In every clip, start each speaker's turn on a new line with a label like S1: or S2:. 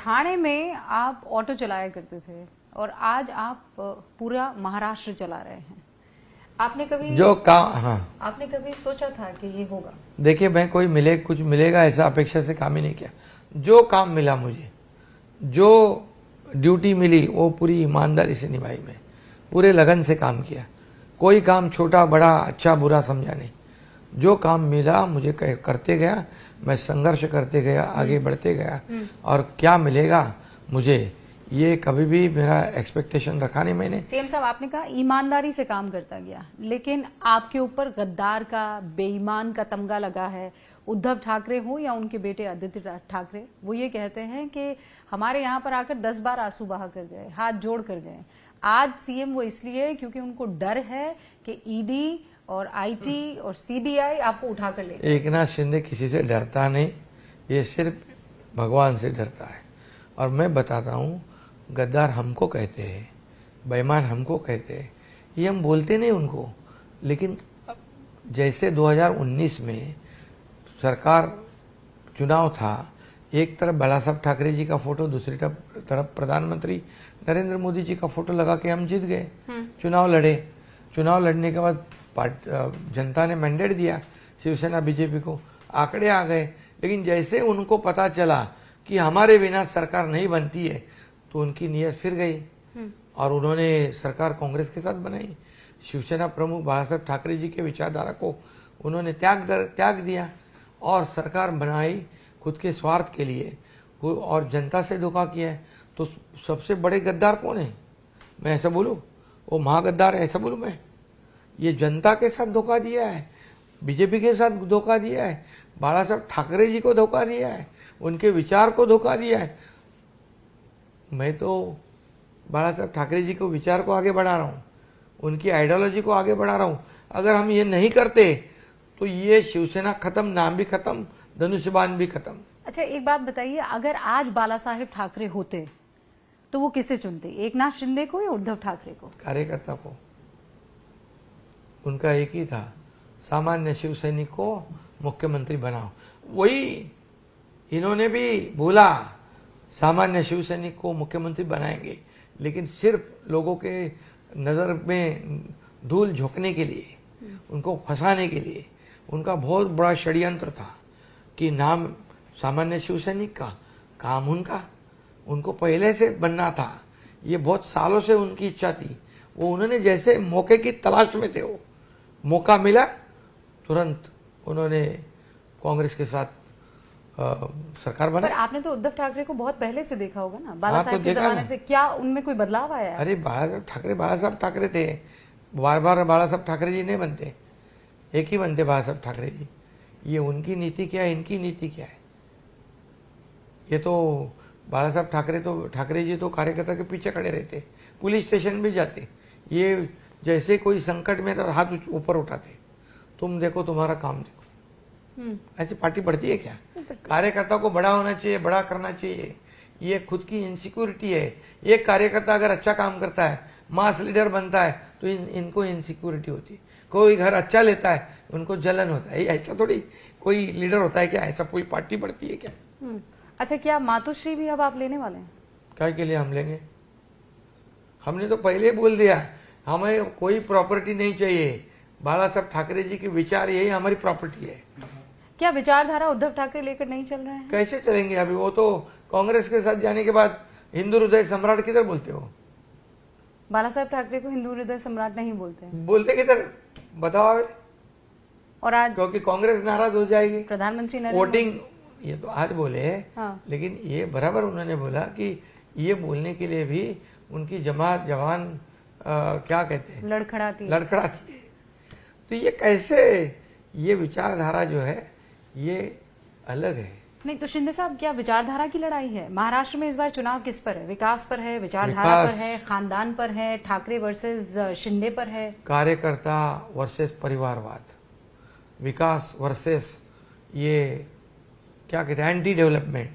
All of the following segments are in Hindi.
S1: ठाणे में आप ऑटो चलाया करते थे और आज आप पूरा महाराष्ट्र चला रहे हैं। आपने कभी
S2: जो काम, हाँ,
S1: आपने कभी सोचा था कि ये होगा?
S2: देखिए, मैं कोई मिले कुछ मिलेगा ऐसा अपेक्षा से काम ही नहीं किया। जो काम मिला मुझे, जो ड्यूटी मिली, वो पूरी ईमानदारी से निभाई। मैं पूरे लगन से काम किया, कोई काम छोटा बड़ा अच्छा बुरा समझा नहीं। जो काम मिला मुझे करते गया, मैं संघर्ष करते गया, आगे बढ़ते गया। और क्या मिलेगा मुझे, ये कभी भी मेरा एक्सपेक्टेशन रखा नहीं मैंने।
S1: सीएम साहब, आपने कहा ईमानदारी से काम करता गया, लेकिन आपके ऊपर गद्दार का, बेईमान का तमगा लगा है। उद्धव ठाकरे हो या उनके बेटे आदित्य ठाकरे, वो ये कहते हैं कि हमारे यहाँ पर आकर 10 बार आंसू बहा कर गए, हाथ जोड़ कर गए। आज सीएम वो इसलिए क्योंकि उनको डर है कि ईडी और आईटी और सीबीआई आपको उठा कर ले।
S2: एकनाथ शिंदे किसी से डरता नहीं, ये सिर्फ भगवान से डरता है। और मैं बताता हूँ, गद्दार हमको कहते हैं, बेईमान हमको कहते हैं, ये हम बोलते नहीं उनको। लेकिन जैसे 2019 में सरकार चुनाव था, एक तरफ बाला साहब ठाकरे जी का फोटो, दूसरी तरफ प्रधानमंत्री नरेंद्र मोदी जी का फोटो लगा के हम जीत गए, चुनाव लड़े। चुनाव लड़ने के बाद जनता ने मैंडेट दिया शिवसेना बीजेपी को, आंकड़े आ गए। लेकिन जैसे उनको पता चला कि हमारे बिना सरकार नहीं बनती है, तो उनकी नीयत फिर गई और उन्होंने सरकार कांग्रेस के साथ बनाई। शिवसेना प्रमुख बाला साहब ठाकरे जी के विचारधारा को उन्होंने त्याग दिया और सरकार बनाई खुद के स्वार्थ के लिए, और जनता से धोखा किया है। तो सबसे बड़े गद्दार कौन है? मैं ऐसा बोलूं, वो महागद्दार है ऐसा बोलूं मैं? ये जनता के साथ धोखा दिया है, बीजेपी के साथ धोखा दिया है, बाला साहब ठाकरे जी को धोखा दिया है, उनके विचार को धोखा दिया है। मैं तो बाला साहब ठाकरे जी को विचार को आगे बढ़ा रहा हूँ, उनकी आइडियोलॉजी को आगे बढ़ा रहा हूँ। अगर हम ये नहीं करते तो ये शिवसेना खत्म, नाम भी खत्म, धनुष्यबाण भी खत्म।
S1: अच्छा, एक बात बताइए, अगर आज बाला साहेब ठाकरे होते तो वो किसे चुनते, एकनाथ शिंदे को या उद्धव ठाकरे को?
S2: कार्यकर्ता को। उनका एक ही था, सामान्य शिवसैनिक को मुख्यमंत्री बनाओ। वही इन्होंने भी बोला, सामान्य शिवसैनिक को मुख्यमंत्री बनाएंगे, लेकिन सिर्फ लोगों के नज़र में धूल झोंकने के लिए, उनको फंसाने के लिए। उनका बहुत बड़ा षड्यंत्र था कि नाम सामान्य शिवसैनिक का, काम उनको पहले से बनना था। ये बहुत सालों से उनकी इच्छा थी। वो उन्होंने जैसे मौके की तलाश में थे, वो मौका मिला तुरंत उन्होंने कांग्रेस के साथ सरकार बनाई।
S1: पर आपने तो उद्धव ठाकरे को बहुत पहले से देखा होगा ना, बाला साहब के जमाने से। क्या उनमें कोई बदलाव आया?
S2: अरे बाला साहब ठाकरे थे, बार बार बाला साहब ठाकरे जी नहीं बनते, एक ही बनते बाला साहब ठाकरे जी। ये उनकी नीति क्या है, इनकी नीति क्या है? ये तो बाला साहब ठाकरे जी तो कार्यकर्ता के पीछे खड़े रहते, पुलिस स्टेशन भी जाते। ये जैसे कोई संकट में तो हाथ ऊपर उठाते, तुम देखो तुम्हारा काम देखो। ऐसी पार्टी बढ़ती है क्या? कार्यकर्ता को बड़ा होना चाहिए, बड़ा करना चाहिए। ये खुद की इनसिक्योरिटी है। एक कार्यकर्ता अगर अच्छा काम करता है, मास लीडर बनता है, तो इनको इनसिक्योरिटी होती है। कोई घर अच्छा लेता है, उनको जलन होता है। ऐसा थोड़ी कोई लीडर होता है क्या? ऐसा कोई पार्टी बढ़ती है क्या?
S1: अच्छा, क्या मातोश्री भी अब आप लेने वाले हैं?
S2: क्या के लिए हम लेंगे? हमने तो पहले बोल दिया, हमें कोई प्रॉपर्टी नहीं चाहिए। बाला साहब ठाकरे जी के विचार, यही हमारी प्रॉपर्टी है।
S1: क्या विचारधारा उद्धव ठाकरे लेकर नहीं चल रहे हैं?
S2: कैसे चलेंगे? अभी वो तो कांग्रेस के साथ जाने के बाद हिंदू हृदय सम्राट किधर बोलते हो?
S1: बाला साहब ठाकरे को हिंदू हृदय सम्राट नहीं बोलते।
S2: बोलते किधर बताओ?
S1: और आज
S2: क्योंकि कांग्रेस नाराज हो जाएगी।
S1: प्रधानमंत्री
S2: वोटिंग, ये तो आज बोले,
S1: हाँ।
S2: लेकिन ये बराबर उन्होंने बोला कि ये बोलने के लिए भी उनकी जमात जवान क्या कहते हैं,
S1: लड़खड़ाती
S2: है। तो ये कैसे, ये विचारधारा जो है ये अलग है।
S1: नहीं तो शिंदे साहब, क्या विचारधारा की लड़ाई है? महाराष्ट्र में इस बार चुनाव किस पर है? विकास पर है, विचारधारा पर है, खानदान पर है, ठाकरे वर्सेस शिंदे पर है?
S2: कार्यकर्ता वर्सेस परिवारवाद, विकास वर्सेस ये क्या कहते हैं, एंटी डेवलपमेंट।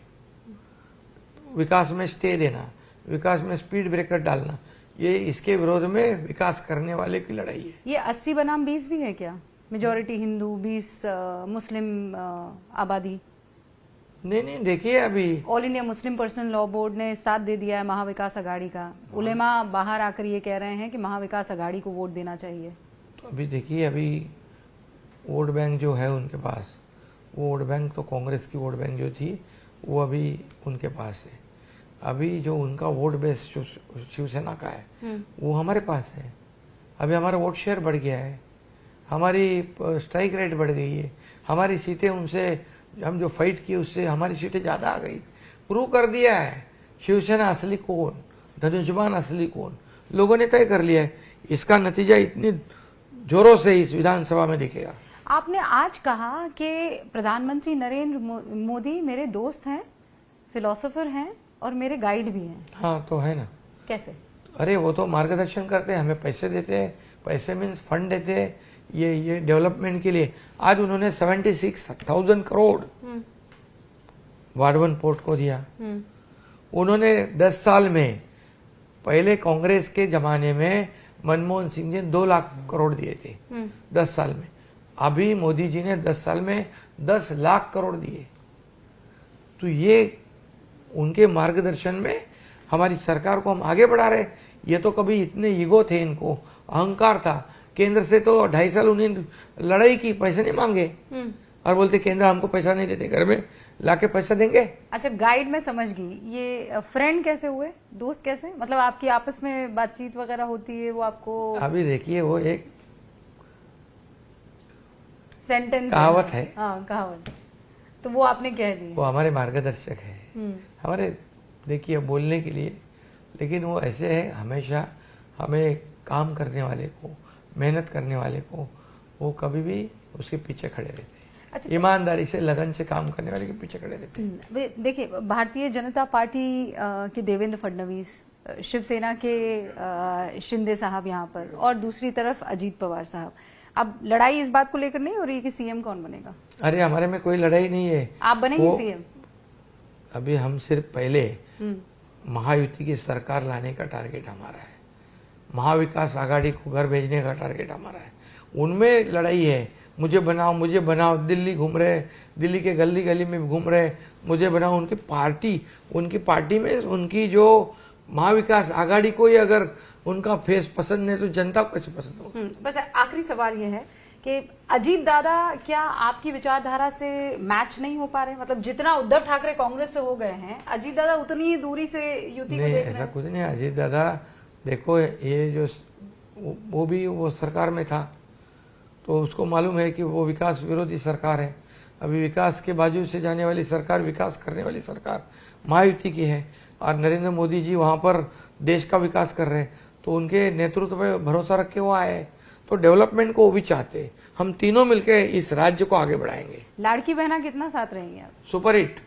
S2: विकास में स्टे देना, विकास में स्पीड ब्रेकर डालना, ये इसके विरोध में विकास करने वाले की लड़ाई है।
S1: ये 80 बनाम 20 भी है क्या? मेजॉरिटी हिंदू, 20 मुस्लिम आबादी।
S2: नहीं देखिए, अभी
S1: all India Muslim personal law board ने साथ दे दिया है महाविकास आघाड़ी का। उलेमा बाहर आकर ये कह रहे हैं कि महाविकास आघाड़ी को वोट देना चाहिए।
S2: तो अभी देखिए, अभी वोट बैंक जो है उनके पास, वो वोट बैंक तो कांग्रेस की वोट बैंक जो थी वो अभी उनके पास है। अभी जो उनका वोट बेस शिवसेना का है वो हमारे पास है। अभी हमारा वोट शेयर बढ़ गया है, हमारी स्ट्राइक रेट बढ़ गई है, हमारी सीटें उनसे, हम जो फाइट किए उससे हमारी सीटें ज़्यादा आ गई। प्रूव कर दिया है शिवसेना असली कौन, धनुष्मान असली कौन, लोगों ने तय कर लिया है। इसका नतीजा इतनी जोरों से इस विधानसभा में दिखेगा।
S1: आपने आज कहा कि प्रधानमंत्री नरेंद्र मोदी मेरे दोस्त हैं, फिलोसोफर हैं और मेरे गाइड भी हैं।
S2: हाँ तो है ना।
S1: कैसे?
S2: अरे वो तो मार्गदर्शन करते हैं, हमें पैसे देते हैं, पैसे मीन्स फंड देते हैं ये डेवलपमेंट के लिए। आज उन्होंने 76,000 करोड़ वाडवन पोर्ट को दिया। उन्होंने 10 साल में, पहले कांग्रेस के जमाने में मनमोहन सिंह जी 2 लाख करोड़ दिए थे 10 साल में। अभी मोदी जी ने 10 साल में 10 लाख करोड़ दिए। तो ये उनके मार्गदर्शन में हमारी सरकार को हम आगे बढ़ा रहे। ये तो कभी इतने ईगो थे, इनको अहंकार था। केंद्र से तो 2.5 साल उन्हें लड़ाई की, पैसे नहीं मांगे और बोलते केंद्र हमको पैसा नहीं देते, घर में लाके पैसा देंगे।
S1: अच्छा, गाइड में समझ गई। ये फ्रेंड कैसे हुए, दोस्त कैसे? मतलब आपकी आपस में बातचीत वगैरह होती है, वो आपको?
S2: अभी देखिए, वो एक
S1: सेंटेंस
S2: कहावत है।
S1: हाँ, कहावत। तो वो आपने कह दी।
S2: वो हमारे मार्गदर्शक है, हमारे देखिए बोलने के लिए। लेकिन वो ऐसे है, हमेशा हमें काम करने वाले को, मेहनत करने वाले को, वो कभी भी उसके पीछे खड़े रहते हैं। अच्छा, ईमानदारी से, लगन से काम करने वाले के पीछे खड़े रहते हैं।
S1: देखिए, भारतीय जनता पार्टी के देवेंद्र फडणवीस, शिवसेना के शिंदे साहब यहाँ पर, और दूसरी तरफ अजीत पवार साहब। अब लड़ाई इस बात को लेकर नहीं हो रही कि सीएम कौन बनेगा?
S2: अरे हमारे में कोई लड़ाई नहीं है।
S1: आप बनेंगे सीएम?
S2: अभी हम सिर्फ पहले महायुति की सरकार लाने का टारगेट हमारा है, महाविकास आघाड़ी को घर भेजने का टारगेट हमारा है। उनमें लड़ाई है, मुझे बनाओ मुझे बनाओ। दिल्ली घूम रहे, दिल्ली के गली गली में घूम रहे, मुझे बनाओ। उनकी पार्टी में उनकी जो महाविकास आघाड़ी को ही अगर उनका फेस पसंद नहीं तो जनता को कैसे पसंद होगा?
S1: बस आखिरी सवाल ये है कि अजीत दादा क्या आपकी विचारधारा से मैच नहीं हो पा रहे? मतलब जितना उद्धव ठाकरे कांग्रेस से हो गए हैं, अजीत दादा उतनी ही दूरी से युति को देख रहे हैं।
S2: ऐसा कुछ नहीं। अजीत दादा देखो, ये जो वो सरकार में था तो उसको मालूम है कि वो विकास विरोधी सरकार है। अभी विकास के बाजू से जाने वाली सरकार, विकास करने वाली सरकार महायुति की है और नरेंद्र मोदी जी वहाँ पर देश का विकास कर रहे हैं। तो उनके नेतृत्व पे भरोसा रख के वो आए, तो डेवलपमेंट को वो भी चाहते। हम तीनों मिलकर इस राज्य को आगे बढ़ाएंगे।
S1: लाड़की बहना कितना साथ रहेंगे आप?
S2: Super hit.